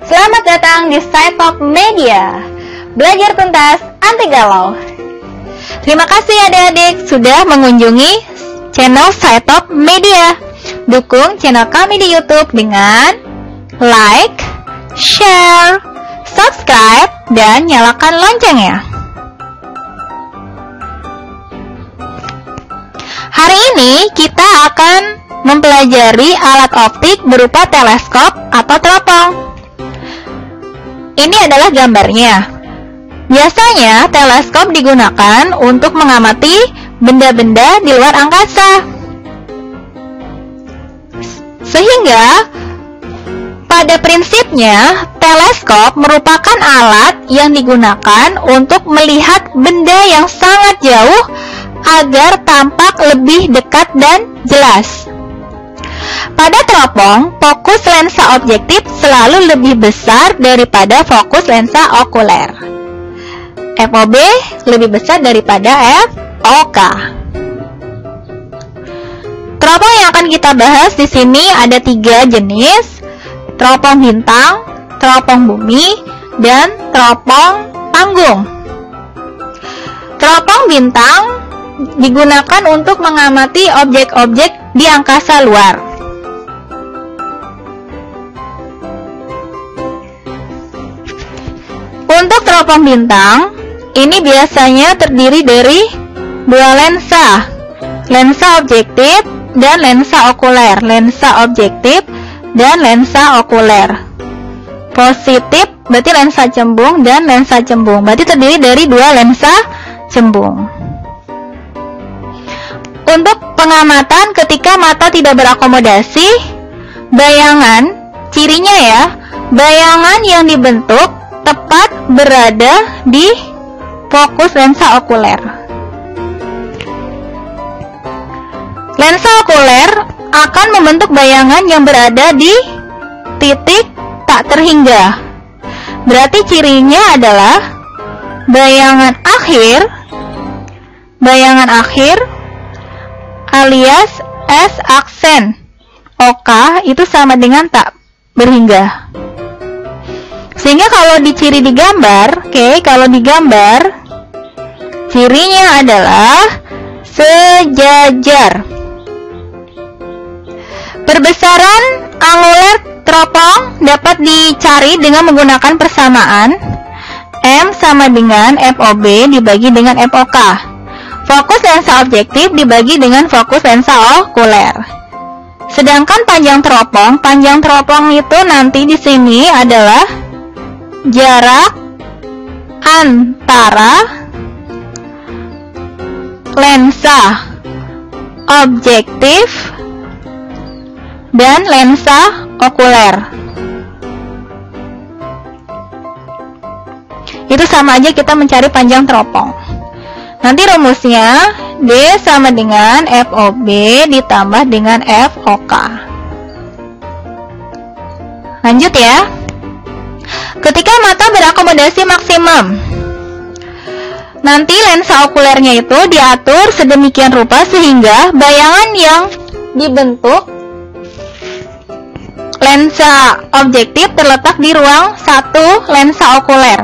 Selamat datang di SciTalk Media. Belajar tuntas, anti galau. Terima kasih adik-adik sudah mengunjungi channel SciTalk Media. Dukung channel kami di YouTube dengan like, share, subscribe, dan nyalakan loncengnya. Hari ini kita akan mempelajari alat optik berupa teleskop atau teropong. Ini adalah gambarnya. Biasanya teleskop digunakan untuk mengamati benda-benda di luar angkasa. Sehingga pada prinsipnya teleskop merupakan alat yang digunakan untuk melihat benda yang sangat jauh agar tampak lebih dekat dan jelas. Pada teropong, fokus lensa objektif selalu lebih besar daripada fokus lensa okuler. FOB lebih besar daripada FOK. Teropong yang akan kita bahas di sini ada 3 jenis: teropong bintang, teropong bumi, dan teropong panggung. Teropong bintang digunakan untuk mengamati objek-objek di angkasa luar. Untuk teropong bintang, ini biasanya terdiri dari 2 lensa, lensa objektif dan lensa okuler. Lensa objektif dan lensa okuler. Positif berarti lensa cembung dan lensa cembung. Berarti terdiri dari 2 lensa cembung. Untuk pengamatan ketika mata tidak berakomodasi, bayangan, cirinya ya, bayangan yang dibentuk tepat berada di fokus lensa okuler. Lensa okuler akan membentuk bayangan yang berada di titik tak terhingga. Berarti cirinya adalah bayangan akhir alias S aksen. OK itu sama dengan tak berhingga. Sehingga kalau diciri di gambar, kalau digambar cirinya adalah sejajar. Perbesaran anguler teropong dapat dicari dengan menggunakan persamaan M sama dengan FOB dibagi dengan FOK. Fokus lensa objektif dibagi dengan fokus lensa okuler. Sedangkan panjang teropong itu nanti di sini adalah jarak antara lensa objektif dan lensa okuler. Itu sama aja kita mencari panjang teropong. Nanti rumusnya D sama dengan FOB ditambah dengan FOK. Lanjut ya. Ketika mata berakomodasi maksimum, nanti lensa okulernya itu diatur sedemikian rupa sehingga bayangan yang dibentuk lensa objektif terletak di ruang 1 lensa okuler.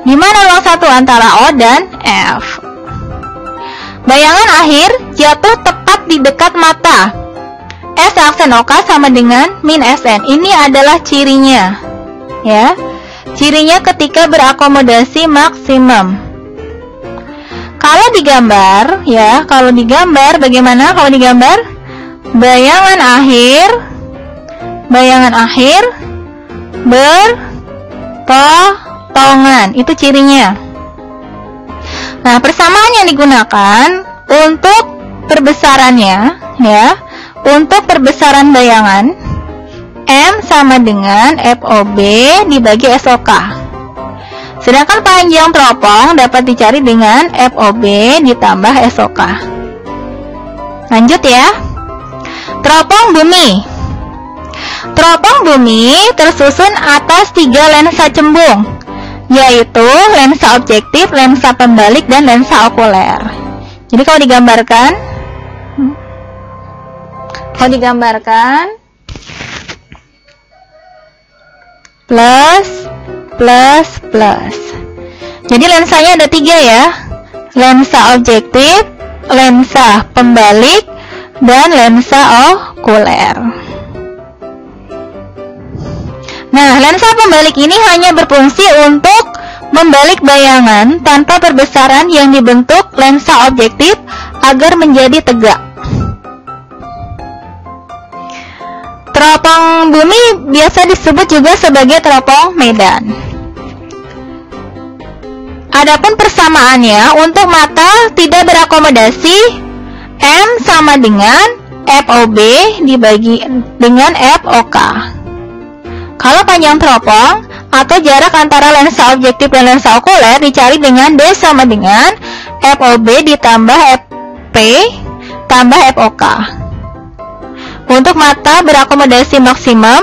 Di mana ruang 1? Antara O dan F. Bayangan akhir jatuh tepat di dekat mata. S aksen OK sama dengan min SN. Ini adalah cirinya. Ya. Cirinya ketika berakomodasi maksimum. Kalau digambar, ya, bagaimana kalau digambar? Bayangan akhir berpotongan. Itu cirinya. Nah, persamaan yang digunakan untuk perbesarannya, ya, untuk perbesaran bayangan M sama dengan FOB dibagi SOK. Sedangkan panjang teropong dapat dicari dengan FOB ditambah SOK. Lanjut ya. Teropong bumi. Teropong bumi tersusun atas 3 lensa cembung, yaitu lensa objektif, lensa pembalik, dan lensa okuler. Jadi kalau digambarkan plus, plus, plus. Jadi lensanya ada 3 ya. Lensa objektif, lensa pembalik, dan lensa okuler. Nah, lensa pembalik ini hanya berfungsi untuk membalik bayangan tanpa perbesaran yang dibentuk lensa objektif agar menjadi tegak. Teropong bumi biasa disebut juga sebagai teropong medan. Adapun persamaannya, untuk mata tidak berakomodasi, M sama dengan FOB dibagi dengan FOK. Kalau panjang teropong atau jarak antara lensa objektif dan lensa okuler dicari dengan D sama dengan FOB ditambah FP tambah FOK. Untuk mata berakomodasi maksimum,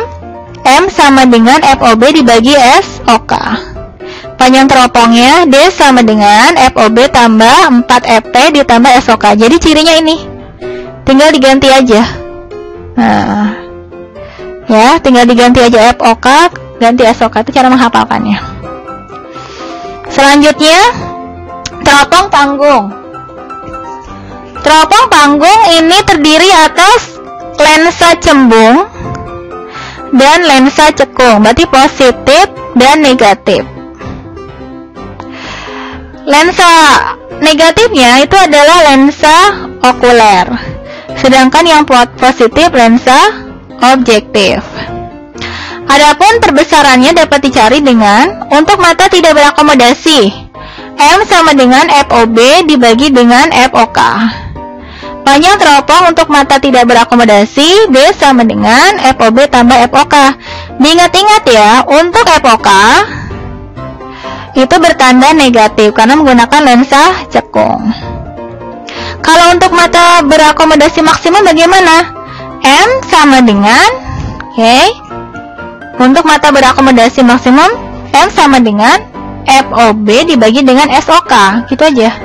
M sama dengan FOB dibagi SOK. Panjang teropongnya D sama dengan FOB tambah 4FP ditambah SOK. Jadi cirinya ini, tinggal diganti aja. Nah, ya, tinggal diganti aja FOK, ganti SOK, itu cara menghafalkannya. Selanjutnya, teropong panggung. Teropong panggung ini terdiri atas lensa cembung dan lensa cekung, berarti positif dan negatif. Lensa negatifnya itu adalah lensa okuler, sedangkan yang positif lensa objektif. Adapun perbesarannya dapat dicari dengan untuk mata tidak berakomodasi, M sama dengan FOB dibagi dengan FOK. Panjang teropong untuk mata tidak berakomodasi, D sama dengan FOB tambah FOK. Diingat-ingat ya, untuk FOK itu bertanda negatif karena menggunakan lensa cekung. Kalau untuk mata berakomodasi maksimum bagaimana? M sama dengan, untuk mata berakomodasi maksimum, M sama dengan FOB dibagi dengan SOK, gitu aja.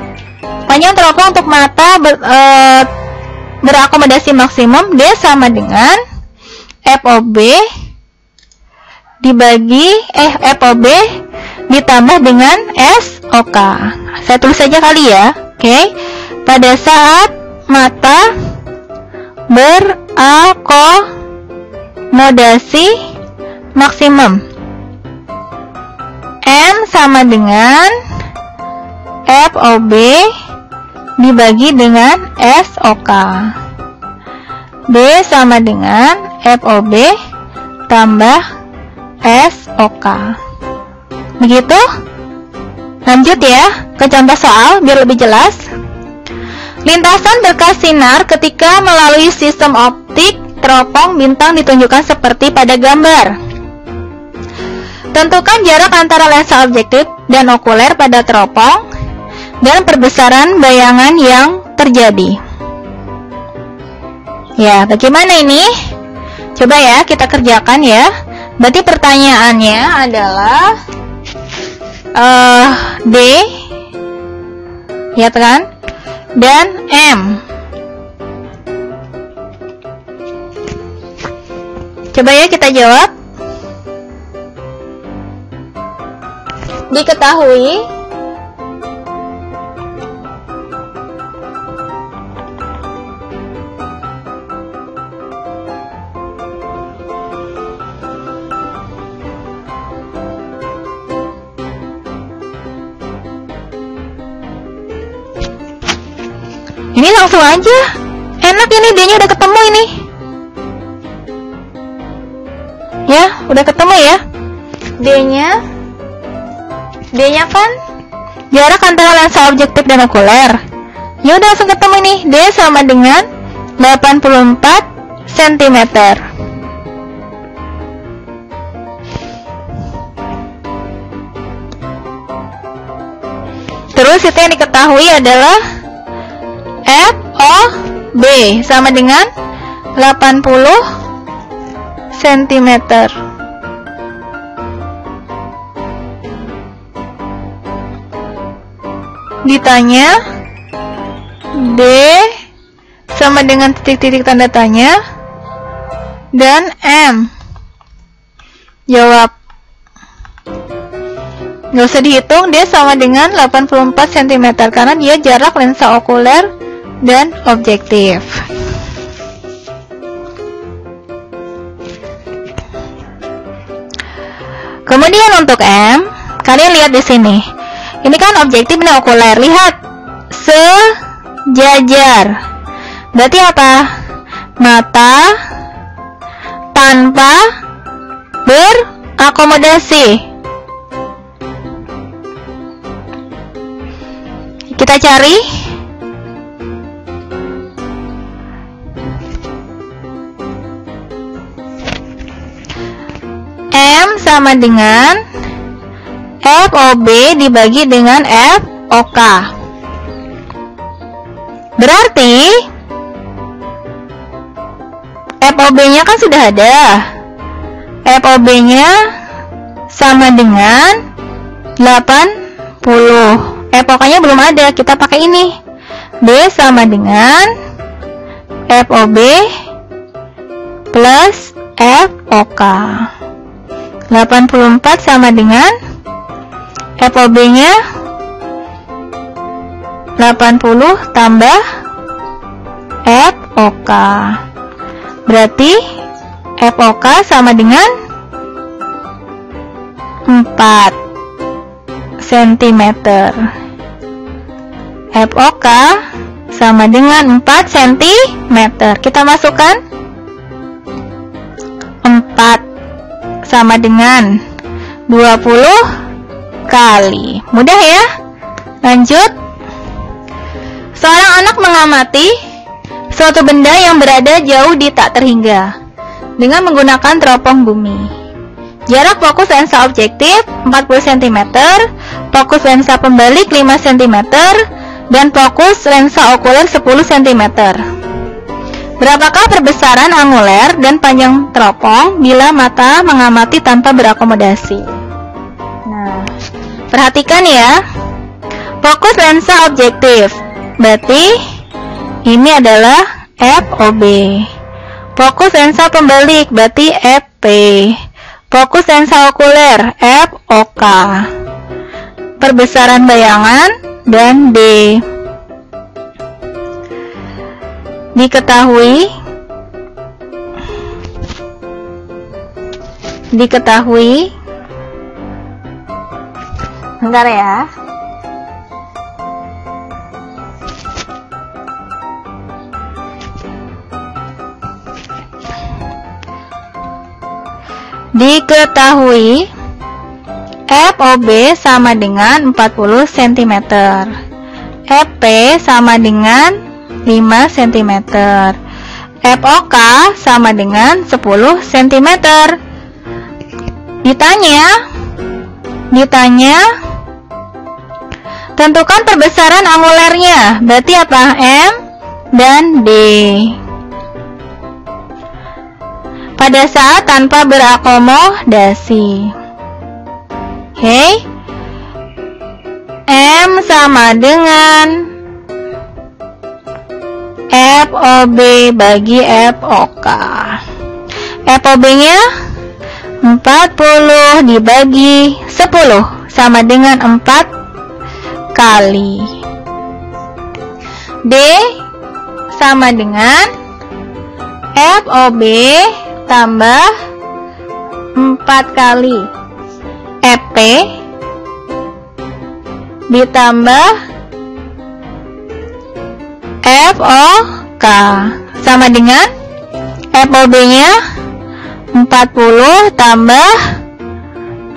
Panjang teropong untuk mata berakomodasi maksimum, D sama dengan FOB dibagi FOB ditambah dengan SOK. Saya tulis saja kali ya. Pada saat mata berakomodasi maksimum, M sama dengan FOB dibagi dengan SOK. D sama dengan FOB tambah SOK. Begitu? Lanjut ya ke contoh soal biar lebih jelas. Lintasan berkas sinar ketika melalui sistem optik teropong bintang ditunjukkan seperti pada gambar. Tentukan jarak antara lensa objektif dan okuler pada teropong dan perbesaran bayangan yang terjadi. Ya, bagaimana ini? Coba ya kita kerjakan ya. Berarti pertanyaannya adalah D, ya kan? Dan M. Coba ya kita jawab. Diketahui ini langsung aja. Enak ini, D-nya udah ketemu ini. Ya, udah ketemu ya. D-nya kan jarak antara lensa objektif dan okuler. Ya udah langsung ketemu nih. D sama dengan 84 cm. Terus itu yang diketahui adalah FOB sama dengan 80 cm. Ditanya D sama dengan titik-titik tanda tanya dan M. Jawab Nggak usah dihitung, dia sama dengan 84 cm karena dia jarak lensa okuler dan objektif. Kemudian untuk M, kalian lihat di sini. Ini kan objektif dan okuler. Lihat, sejajar. Berarti apa? Mata tanpa berakomodasi. Kita cari. M sama dengan FOB dibagi dengan FOK. Berarti FOB-nya kan sudah ada. FOB-nya sama dengan 80. FOK-nya belum ada, kita pakai ini. B sama dengan FOB plus FOK. 84 sama dengan FOB-nya 80 tambah FOK. Berarti FOK sama dengan 4 cm. FOK sama dengan 4 cm. Kita masukkan 4 sama dengan 20 kali. Mudah ya? Lanjut. Seorang anak mengamati suatu benda yang berada jauh di tak terhingga dengan menggunakan teropong bumi. Jarak fokus lensa objektif 40 cm, fokus lensa pembalik 5 cm, dan fokus lensa okuler 10 cm. Berapakah perbesaran anguler dan panjang teropong bila mata mengamati tanpa berakomodasi? Nah, perhatikan ya. Fokus lensa objektif, berarti ini adalah FOB. Fokus lensa pembalik, berarti FP. Fokus lensa okuler, FOK. Perbesaran bayangan dan D. Diketahui. Bentar ya. Diketahui FOB sama dengan 40 cm, FP sama dengan 5 cm, FOK sama dengan 10 cm. Ditanya tentukan perbesaran angulernya, berarti apa? M dan D. Pada saat tanpa berakomodasi. Oke. M sama dengan FOB bagi FOK. FOB-nya 40 dibagi 10 sama dengan 4 kali. D sama dengan FOB tambah 4 kali FP ditambah FOK sama dengan FOB-nya 40 tambah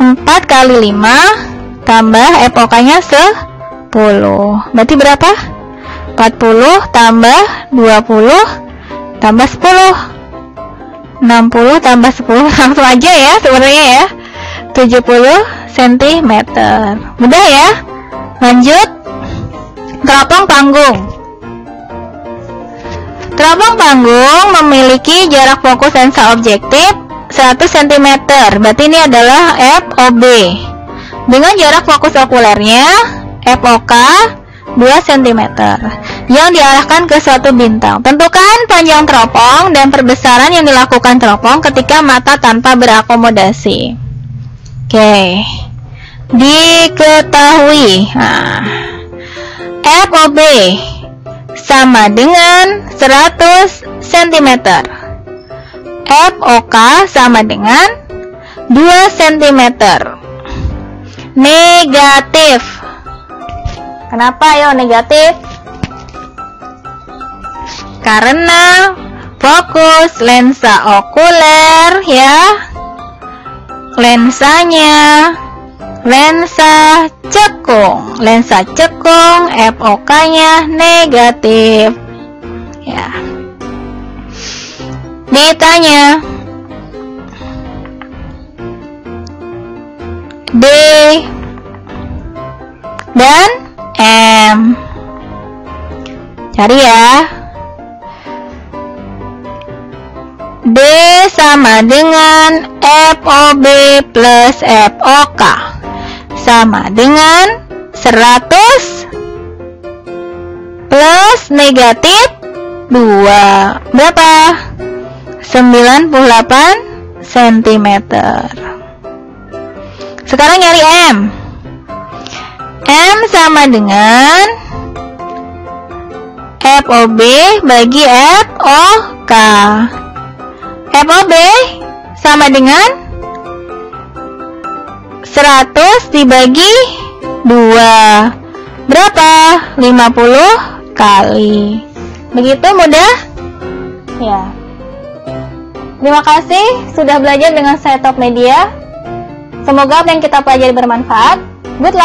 4 kali 5 tambah FOK-nya 10. Berarti berapa? 40 tambah 20 tambah 10. 60 tambah 10. Langsung aja ya sebenarnya ya. 70 cm. Mudah ya? Lanjut. Teropong panggung. Teropong panggung memiliki jarak fokus lensa objektif 1 cm. Berarti ini adalah FOB. Dengan jarak fokus okulernya FOK 2 cm yang diarahkan ke suatu bintang. Tentukan panjang teropong dan perbesaran yang dilakukan teropong ketika mata tanpa berakomodasi. Oke. diketahui. FOB sama dengan 100 cm. FOK sama dengan 2 cm. Negatif. Kenapa yo negatif? Karena fokus lensa okuler ya, lensanya lensa cekung. Lensa cekung FOK-nya negatif. Ya. Ditanya D dan M. Cari ya. D sama dengan FOB plus FOK sama dengan 100 plus negatif 2. Berapa? 98 cm. Sekarang nyari M. M sama dengan FOB bagi FOK. FOB sama dengan 100 dibagi 2. Berapa? 50 kali. Begitu mudah? Ya. Terima kasih sudah belajar dengan saya Top Media. Semoga apa yang kita pelajari bermanfaat. Good luck!